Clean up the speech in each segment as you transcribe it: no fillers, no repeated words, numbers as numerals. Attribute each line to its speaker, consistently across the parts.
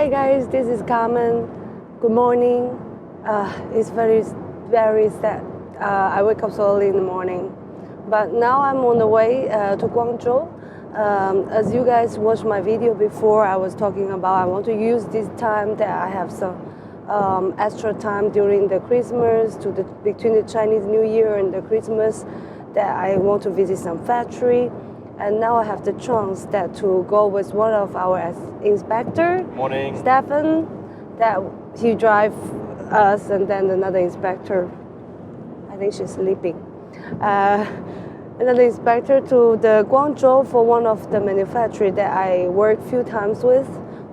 Speaker 1: Hi guys, this is Carmen. Good morning. It's very sad. I wake up so early in the morning. But now I'm on the way to Guangzhou. As you guys watched my video before, I was talking about I want to use this time that I have some extra time during the Christmas between the Chinese New Year and the Christmas that I want to visit some factory. And now I have the chance to go with one of our inspector,
Speaker 2: Morning.
Speaker 1: Stefan, that he drive us, and then another inspector, I think she's sleeping, another inspector to the Guangzhou for one of the manufacturer that I work few times with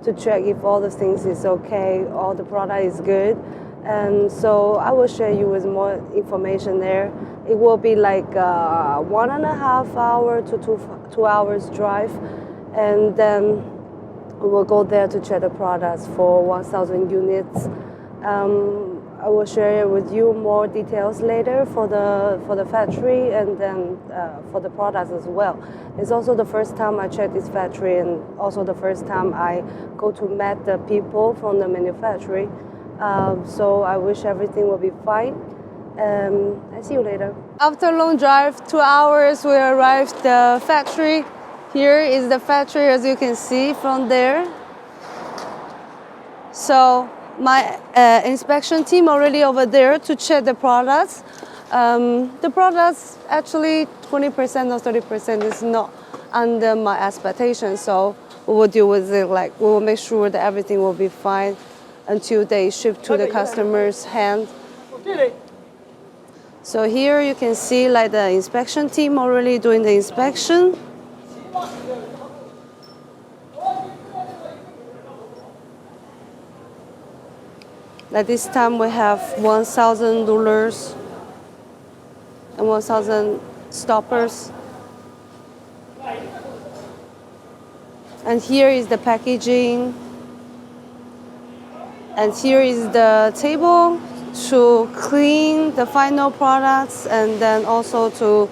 Speaker 1: to check if all the things is okay, all the product is good. And so I will share you with more information there. It will be like 1.5 hour to 2 hours drive, and then we will go there to check the products for 1,000 units. I will share with you more details later for the factory and then for the products as well. It's also the first time I check this factory, and also the first time I go to meet the people from the manufacturing. So I wish everything will be fine. I see you later. After a long drive, 2 hours, we arrived the factory. Here is the factory, as you can see from there. So my inspection team already over there to check the products. The products actually 20% or 30% is not under my expectation. So we will deal with it. Like we will make sure that everything will be fine until they ship to the customer's hand. So here you can see like the inspection team already doing the inspection. Like this time we have 1,000 rulers and 1,000 stoppers. And here is the packaging. And here is the table to clean the final products, and then also to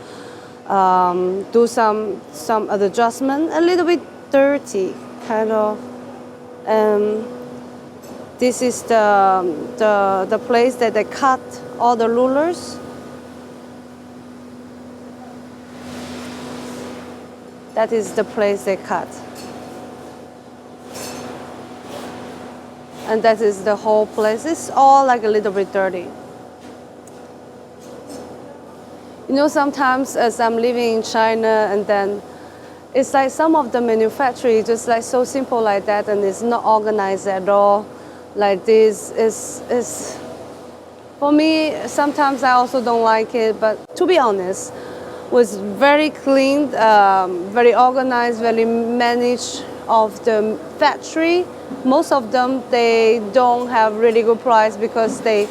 Speaker 1: do some adjustment. A little bit dirty, kind of. This is the place that they cut all the rulers. That is the place they cut. And that is the whole place. It's all like a little bit dirty. You know, sometimes as I'm living in China, and then it's like some of the manufacturing just like so simple like that, and it's not organized at all. Like this is for me, sometimes I also don't like it, but to be honest, was very clean, very organized, very managed of the factory. Most of them, they don't have really good price because they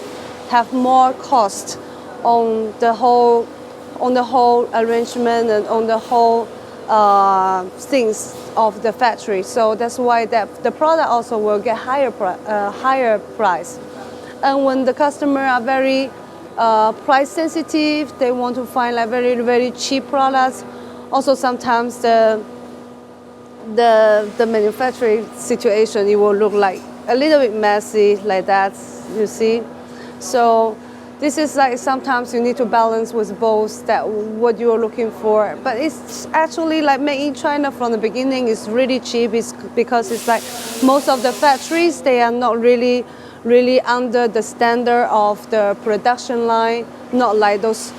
Speaker 1: have more cost on the whole arrangement and on the whole things of the factory. So that's why the product also will get higher price. And when the customer are very price sensitive, they want to find like very, very cheap products. Also sometimes the manufacturing situation, it will look like a little bit messy like that, you see. So this is like sometimes you need to balance with both that what you are looking for. But it's actually like made in China from the beginning is really cheap. It's because it's like most of the factories, they are not really under the standard of the production line, not like those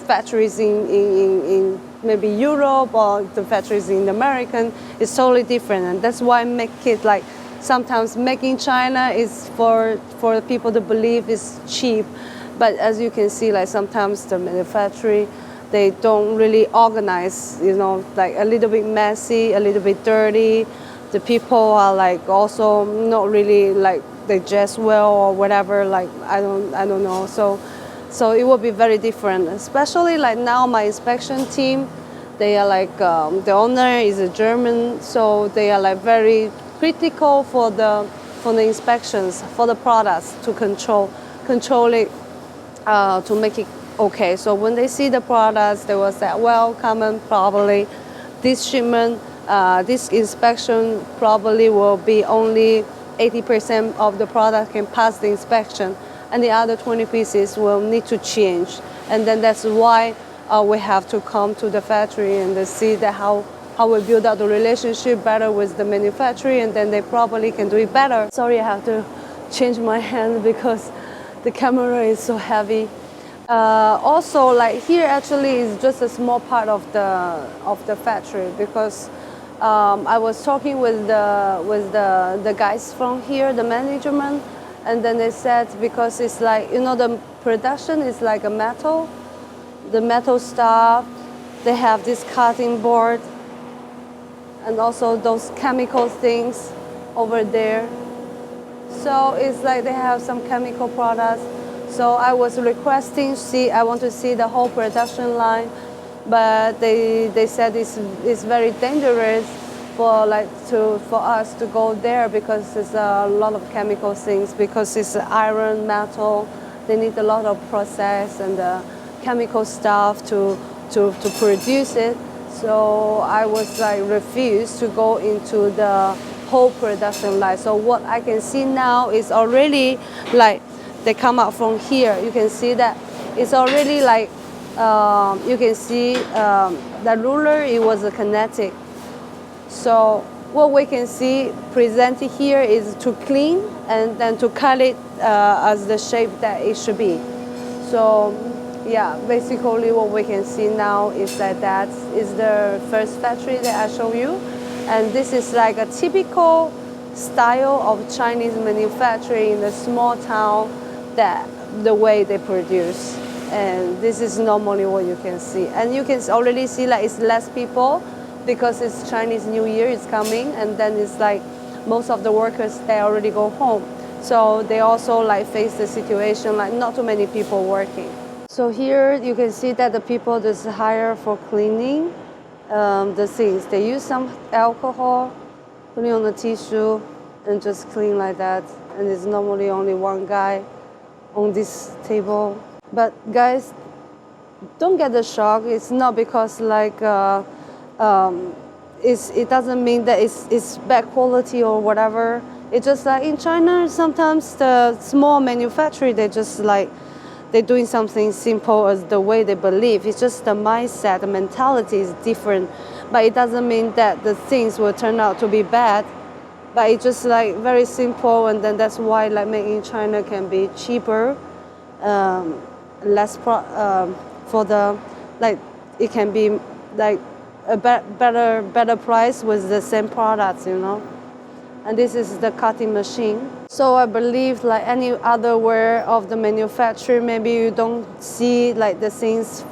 Speaker 1: factories in maybe Europe or the factories in American. It's totally different, and that's why make it like sometimes making China is for people to believe is cheap. But as you can see, like sometimes the manufacturing, they don't really organize, you know, like a little bit messy, a little bit dirty. The people are like also not really like they dress well or whatever, like I don't know. So it will be very different, especially like now my inspection team, they are like, the owner is a German, so they are like very critical for the inspections, for the products to control it, to make it okay. So when they see the products, they will say, well, Carmen, probably this shipment, this inspection probably will be only 80% of the product can pass the inspection, and the other 20 pieces will need to change. And then that's why we have to come to the factory and see that how we build out the relationship better with the manufacturer, and then they probably can do it better. Sorry, I have to change my hand because the camera is so heavy. Also, like here actually is just a small part of the factory, because I was talking with the guys from here, the management, and then they said, because it's like, you know, the production is like a metal, the metal stuff, they have this cutting board, and also those chemical things over there. So it's like they have some chemical products. So I was requesting, I want to see the whole production line, but they said it's very dangerous for us to go there, because there's a lot of chemical things, because it's iron, metal, they need a lot of process and chemical stuff to produce it. So I was like refused to go into the whole production line. So what I can see now is already like they come out from here. You can see that it's already like you can see the ruler, it was a kinetic. So what we can see presented here is to clean and then to cut it as the shape that it should be. So yeah, basically what we can see now is that is the first factory that I show you. And this is like a typical style of Chinese manufacturing in a small town, that the way they produce. And this is normally what you can see. And you can already see like it's less people, because it's Chinese New Year is coming, and then it's like most of the workers, they already go home. So they also like face the situation like not too many people working. So here you can see that the people just hire for cleaning the things. They use some alcohol, putting on the tissue, and just clean like that. And it's normally only one guy on this table. But guys, don't get the shock. It's not because like it doesn't mean that it's bad quality or whatever. It's just like in China, sometimes the small manufacturer, they just like they're doing something simple as the way they believe. It's just the mindset, the mentality is different. But it doesn't mean that the things will turn out to be bad. But it's just like very simple, and then that's why like made in China can be cheaper, less for the like it can be like a better price with the same products, you know. And this is the cutting machine. So I believe like any other way of the manufacturer, maybe you don't see like the things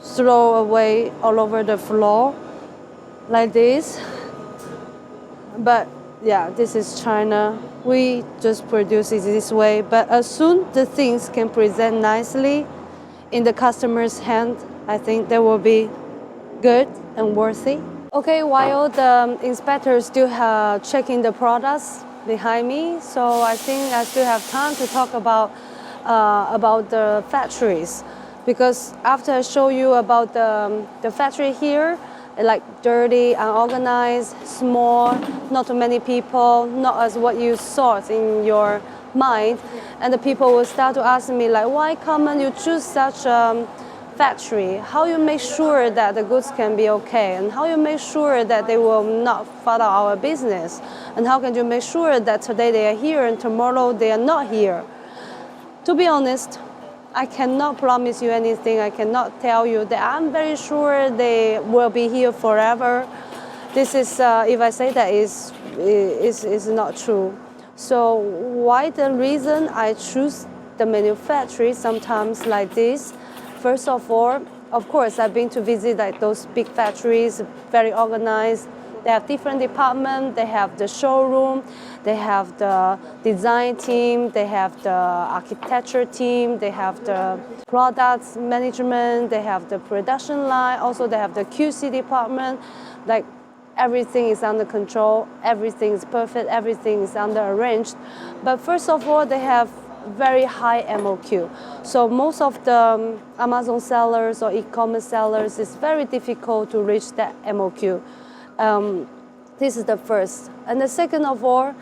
Speaker 1: throw away all over the floor like this. But yeah, this is China. We just produce it this way. But as soon the things can present nicely in the customer's hand, I think they will be good and worthy. Okay, while the inspectors still checking the products behind me, so I think I still have time to talk about the factories, because after I show you about the factory here, like dirty, unorganized, small, not too many people, not as what you thought in your mind, and the people will start to ask me like, why come and you choose such factory? How you make sure that the goods can be okay, and how you make sure that they will not follow our business, and how can you make sure that today they are here and tomorrow they are not here? To be honest, I cannot promise you anything. I cannot tell you that I'm very sure they will be here forever. This is if I say that is not true. So why the reason I choose the manufacturing sometimes like this? First of all, of course, I've been to visit like those big factories, very organized. They have different departments. They have the showroom, they have the design team, they have the architecture team, they have the products management, they have the production line. Also, they have the QC department. Like everything is under control, everything is perfect, everything is under arranged. But first of all, they have very high MOQ. So most of the Amazon sellers or e-commerce sellers, it's very difficult to reach that MOQ. This is the first. And the second of all,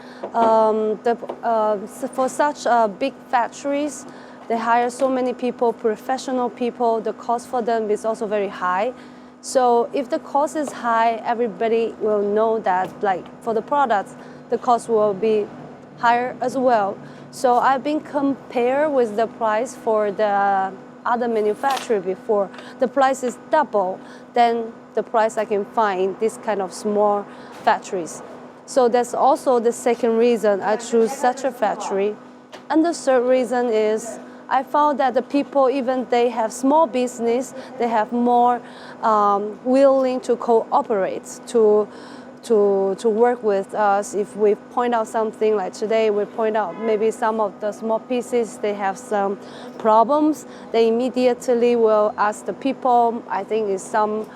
Speaker 1: for such big factories, they hire so many people, professional people. The cost for them is also very high. So if the cost is high, everybody will know that, like for the products, the cost will be higher as well. So I've been compared with the price for the other manufacturer before. The price is double than the price I can find this kind of small factories. So that's also the second reason I choose such a factory. And the third reason is I found that the people, even they have small business, they have more willing to cooperate, to work with us. If we point out something, like today we point out maybe some of the small pieces, they have some problems, they immediately will ask the people, I think it's some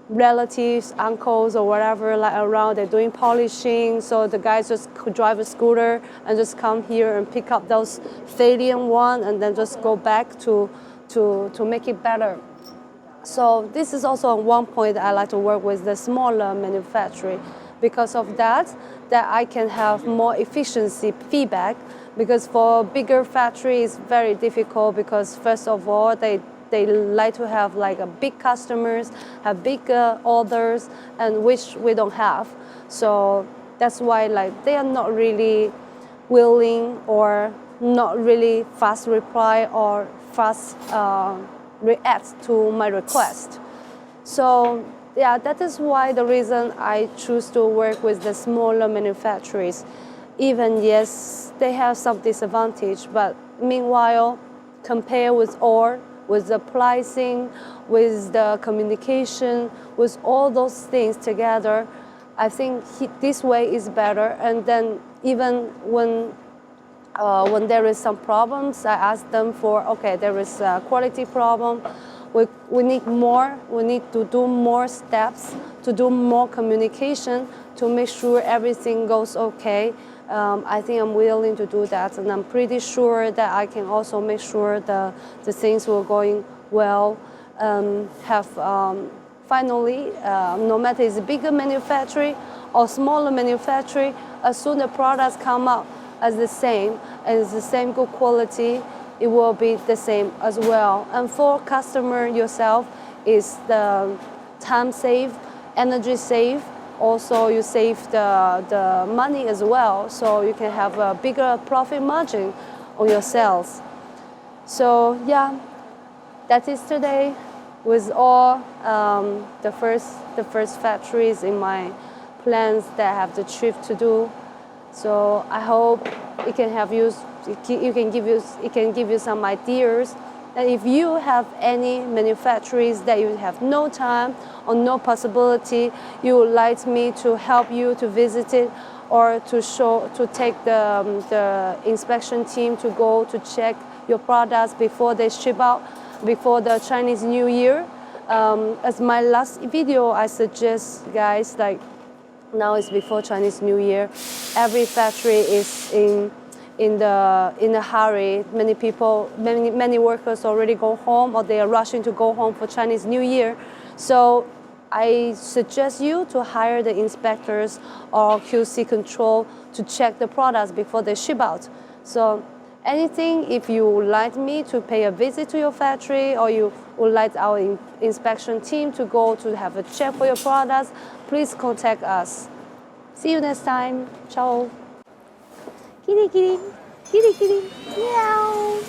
Speaker 1: relatives, uncles or whatever, like around, they're doing polishing, so the guys just could drive a scooter and just come here and pick up those failient one and then just go back to make it better. So this is also one point that I like to work with the smaller manufacturing. Because of that I can have more efficiency feedback, because for bigger factory it's very difficult, because first of all they like to have like a big customers, have big orders, and which we don't have. So that's why like they are not really willing or not really fast reply or fast react to my request. So yeah, that is why the reason I choose to work with the smaller manufacturers. Even yes, they have some disadvantage, but meanwhile, compare with the pricing, with the communication, with all those things together, I think this way is better. And then even when there is some problems, I ask them for, okay, there is a quality problem, we need more, we need to do more steps, to do more communication to make sure everything goes okay. I think I'm willing to do that, and I'm pretty sure that I can also make sure the things were going well. Finally, no matter it's a bigger manufacturing or smaller manufacturing, as soon as the products come out as the same, and it's the same good quality, it will be the same as well. And for customer yourself, is the time save, energy save. Also, you save the money as well, so you can have a bigger profit margin on your sales. So yeah, that is today with all the first factories in my plans that I have the trip to do. So I hope it can have you. It can give you some ideas. And if you have any manufacturers that you have no time or no possibility, you would like me to help you to visit it, or to take the inspection team to go to check your products before they ship out, before the Chinese New Year. As my last video, I suggest guys, like now it's before Chinese New Year, every factory is in a hurry. Many people, many workers already go home, or they are rushing to go home for Chinese New Year. So I suggest you to hire the inspectors or QC control to check the products before they ship out. So anything, if you would like me to pay a visit to your factory, or you would like our inspection team to go to have a check for your products, please contact us. See you next time. Ciao. Kitty, kitty, kitty, kitty, meow.